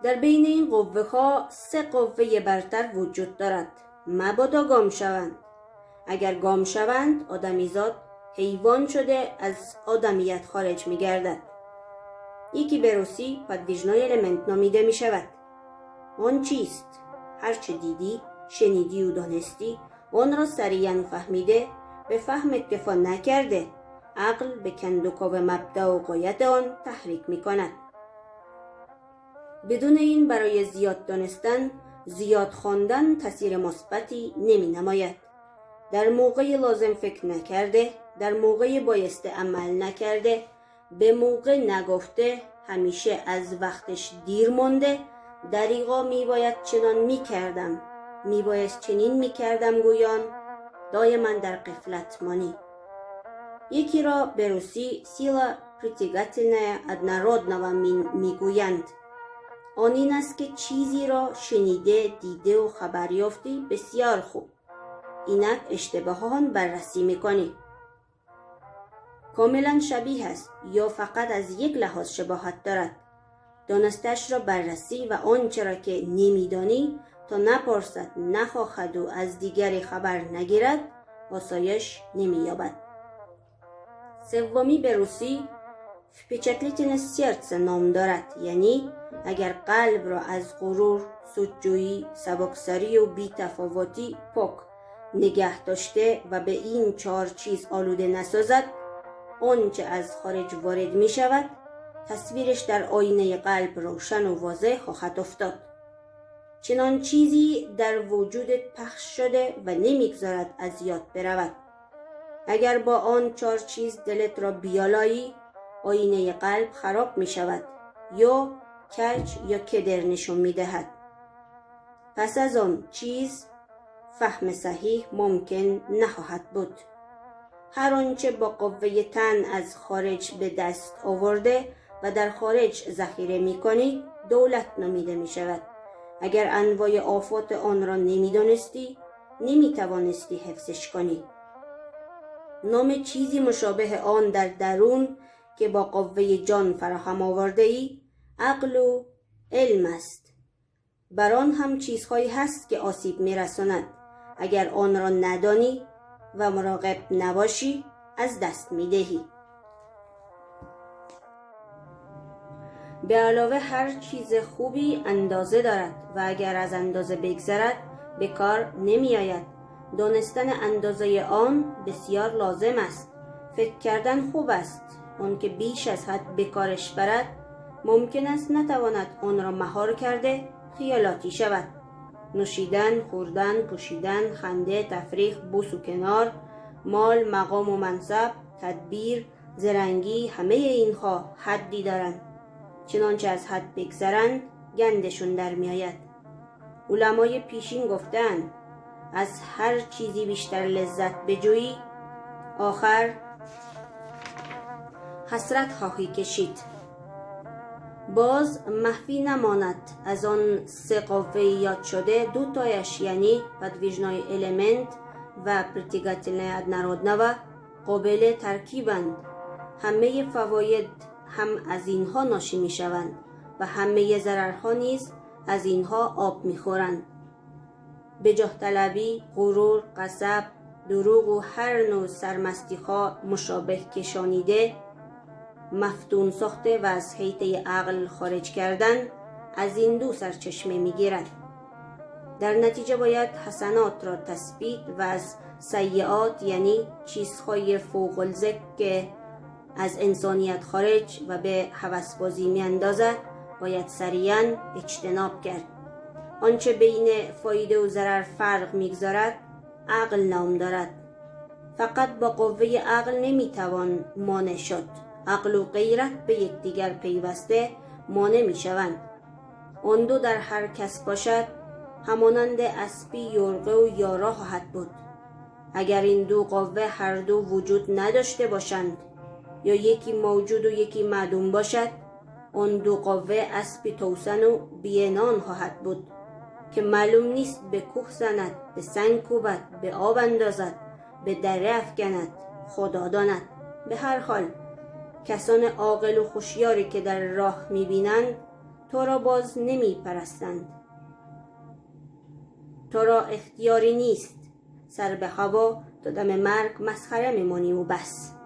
در بین این قوه ها 3 قوه برتر وجود دارد. مبادا گم شوند. اگر گم شوند آدمیزاد حیوان شده از آدمیت خارج می گردد. یکی به روسی подвижной element نامیده می شود. آن چیست؟ هرچه دیدی، شنیدی و دانستی آن را سریعا فهمیده، به فهم اکتفا نکرده، عقل به کندوکاو مبدأ و غایت آن تحریک می کند. بدون این برای زیاد دانستن، زیاد خواندن تاثیر مثبتی نمی نماید. در موقع لازم فکر نکرده، در موقع بایسته عمل نکرده، به موقع نگفته، همیشه از وقتش دیر مانده، دریغا میباید چنان میکردم، میباید چنین میکردم گویان، دایما در غفلت مانی. یکی را به روسی سیلا притягательная однородного میگویند. آن این است که چیزی را شنیده، دیده و خبر یافتی بسیار خوب. اینک اشتباه آن بررسی میکنی. کاملا شبیه است یا فقط از یک لحاظ شباهت دارد. دانستش را بررسی و آنچه را که نمیدانی تا نپرسد، نخواهد و از دیگری خبر نگیرد آسایش نمییابد. سومی به روسی впечатлительность сердца نام دارد، یعنی اگر قلب را از غرور، سودجویی، سبکسری و بی‌تفاوتی پاک نگه داشته و به این 4 چیز آلوده نسازد، آنچه از خارج وارد می شود تصویرش در آینه قلب روشن و واضح خواهد افتاد. چنان چیزی در وجودت پخش شده و نمیگذارد از یاد برود. اگر با آن 4 چیز دلت را بیالایی، آینه قلب خراب می شود یا کج یا کدر نشون می دهد. پس از آن چیز فهم صحیح ممکن نخواهد بود. هر آنچه با قوه تن از خارج به دست آورده و در خارج ذخیره می کنی دولت نامیده می شود. اگر انواع آفات آن را نمی دانستی، نمی توانستی حفظش کنی. نام چیزی مشابه آن در درون که با قوه جان فراهم آورده ای، عقل و علم است. بر آن هم چیزهایی هست که آسیب می رساند. اگر آن را ندانی و مراقب نباشی از دست می دهی. به علاوه هر چیز خوبی اندازه دارد و اگر از اندازه بگذرد به کار نمی آید. دانستن اندازه آن بسیار لازم است. فکر کردن خوب است. آن که بیش از حد به کارش برد ممکن است نتواند آن را مهار کرده خیالاتی شود. نوشیدن، خوردن، پوشیدن، خنده، تفریح، بوس و کنار، مال، مقام و منصب، تدبیر، زرنگی، همه اینها حدی دارند. چنانچه از حد بگذرند گندشون در می آید. علمای پیشین گفتند از هر چیزی بیشتر لذت بجویی آخر حسرت خواهی کشید. باز محفی نماند از آن 3 قوه یاد شده 2 تایش یعنی подвижной element و притягательная однородного قابل ترکیبند. همه فواید هم از اینها ناشی می شوند و همه ضررها نیز از اینها آب می خورند. به جاه طلبی، غرور، غضب، دروغ و هر نوع سرمستی‌ها مشابه کشانیده، مفتون ساخته و از حیطه عقل خارج کردن از این 2 سرچشمه می گیرد. در نتیجه باید حسنات را تثبیت و از سیئات یعنی چیزهای فوق الذکر که از انسانیت خارج و به هوسبازی می اندازد باید سریعا اجتناب کرد. آنچه بین فایده و ضرر فرق میگذارد عقل نام دارد. فقط با قوه عقل نمیتوان مانع شد. عقل و غیرت به یکدیگر پیوسته مانع میشوند. آن 2 در هر کس باشد همانند اسبی یرغه و یارا خواهد بود. اگر این 2 قوه هر 2 وجود نداشته باشند یا یکی موجود و یکی معدوم باشد، آن 2 قوه اسبی توسن و بی‌عنان خواهد بود که معلوم نیست به کوه زند، به سنگ کوبد، به آب اندازد، به دره افکند، خدا داند. به هر حال کسان عاقل و هوشیاری که در راه میبینند تو را باز نمی پرستند. تو را اختیاری نیست، سر به هوا تا دم مرگ مسخره میمانی و بس.